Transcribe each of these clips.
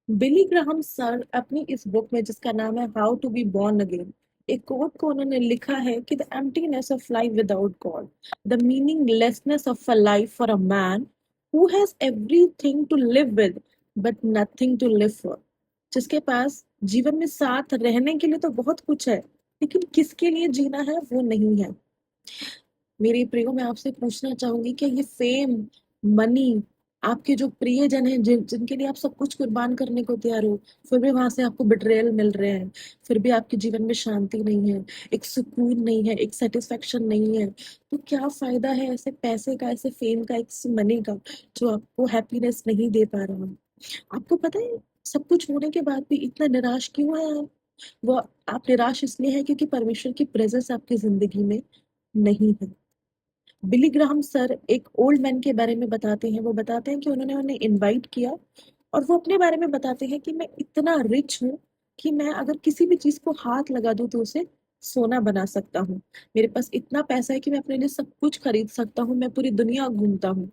Billy Graham sir अपनी इस book में जिसका नाम है how to be born again, एक कोट को उन्होंने लिखा है कि the emptiness of life without God, the meaninglessness of a life for a man who has everything to live with but nothing to live for. जिसके पास जीवन में साथ रहने के लिए तो बहुत कुछ है, लेकिन किसके लिए जीना है वो नहीं है। मेरे प्रियो, मैं आपसे पूछना चाहूंगी कि ये फेम, मनी, आपके जो प्रियजन हैं जिनके लिए आप सब कुछ कुर्बान करने को तैयार हो, फिर भी वहां से आपको बिट्रेयल मिल रहे हैं, फिर भी आपके जीवन में शांति नहीं है, एक सुकून नहीं है, एक सेटिस्फेक्शन नहीं है, तो क्या फायदा है ऐसे पैसे का, ऐसे फेम का, एक मनी का, जो आपको हैप्पीनेस नहीं दे पा रहा। आपको पता है सब कुछ होने के बाद भी इतना निराश क्यों है आप? वो आप निराश इसलिए है क्योंकि परमेश्वर की प्रेजेंस आपकी जिंदगी में नहीं है। बिली ग्राहम सर एक ओल्ड मैन के बारे में बताते हैं। वो बताते हैं कि उन्होंने उन्हें इनवाइट किया और वो अपने बारे में बताते हैं कि मैं इतना रिच हूँ कि मैं अगर किसी भी चीज को हाथ लगा दूं तो उसे सोना बना सकता हूँ। मेरे पास इतना पैसा है कि मैं अपने लिए सब कुछ खरीद सकता हूँ, मैं पूरी दुनिया घूमता हूँ।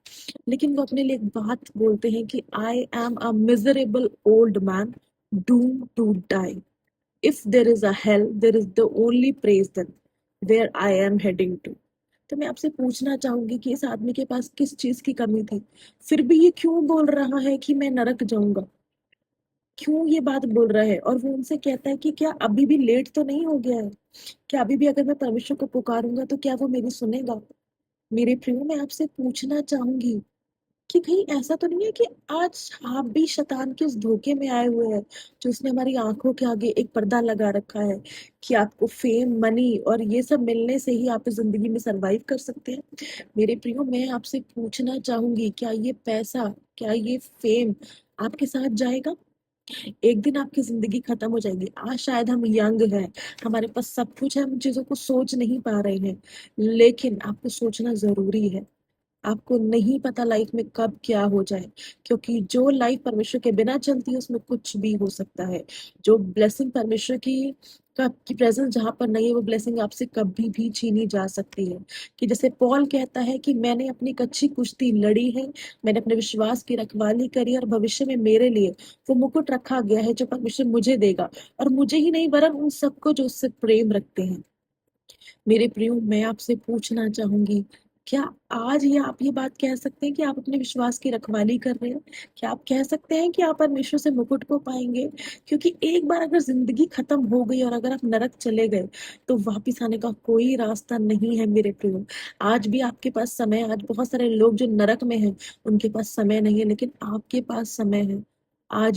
लेकिन वो अपने लिए एक बात बोलते हैं कि I am a miserable old man doom to die. If there is a hell there is the only place then where I am heading to. तो मैं आपसे पूछना चाहूंगी कि इस आदमी के पास किस चीज की कमी थी, फिर भी ये क्यों बोल रहा है कि मैं नरक जाऊंगा? क्यों ये बात बोल रहा है? और वो उनसे कहता है कि क्या अभी भी लेट तो नहीं हो गया है? क्या अभी भी अगर मैं परमेश्वर को पुकारूंगा तो क्या वो मेरी सुनेगा? मेरे प्रियो, मैं आपसे पूछना चाहूंगी कि कहीं ऐसा तो नहीं है कि आज आप भी शैतान के उस धोखे में आए हुए हैं, जो उसने हमारी आंखों के आगे एक पर्दा लगा रखा है कि आपको फेम, मनी और ये सब मिलने से ही आप इस जिंदगी में सरवाइव कर सकते हैं। मेरे प्रियो, मैं आपसे पूछना चाहूंगी, क्या ये पैसा, क्या ये फेम आपके साथ जाएगा? एक दिन आपकी जिंदगी खत्म हो जाएगी। आज शायद हम यंग हैं, हमारे पास सब कुछ है, हम चीजों को सोच नहीं पा रहे हैं, लेकिन आपको सोचना जरूरी है। आपको नहीं पता लाइफ में कब क्या हो जाए, क्योंकि जो लाइफ परमेश्वर के बिना चलती है उसमें कुछ भी हो सकता है। जो ब्लेसिंग परमेश्वर की प्रेजेंस जहां पर नहीं है, वो ब्लेसिंग आपसे कभी भी छीनी जा सकती है। कि जैसे पॉल कहता है कि मैंने अपनी कच्ची कुश्ती लड़ी है, मैंने अपने विश्वास की रखवाली करी और भविष्य में मेरे लिए वो मुकुट रखा गया है जो परमेश्वर मुझे देगा, और मुझे ही नहीं वरन उन सबको जो उससे प्रेम रखते हैं। मेरे प्रियो, मैं आपसे पूछना चाहूंगी, क्या आज ये आप ये बात कह सकते हैं कि आप अपने विश्वास की रखवाली कर रहे हैं? क्या आप कह सकते हैं कि आप परमेश्वर से मुकुट को पाएंगे? क्योंकि एक बार अगर जिंदगी खत्म हो गई और अगर आप नरक चले गए तो वापिस आने का कोई रास्ता नहीं है मेरे प्रियो। आज भी आपके पास समय है। आज बहुत सारे लोग जो नरक में हैं उनके पास समय नहीं है, लेकिन आपके पास समय है। आज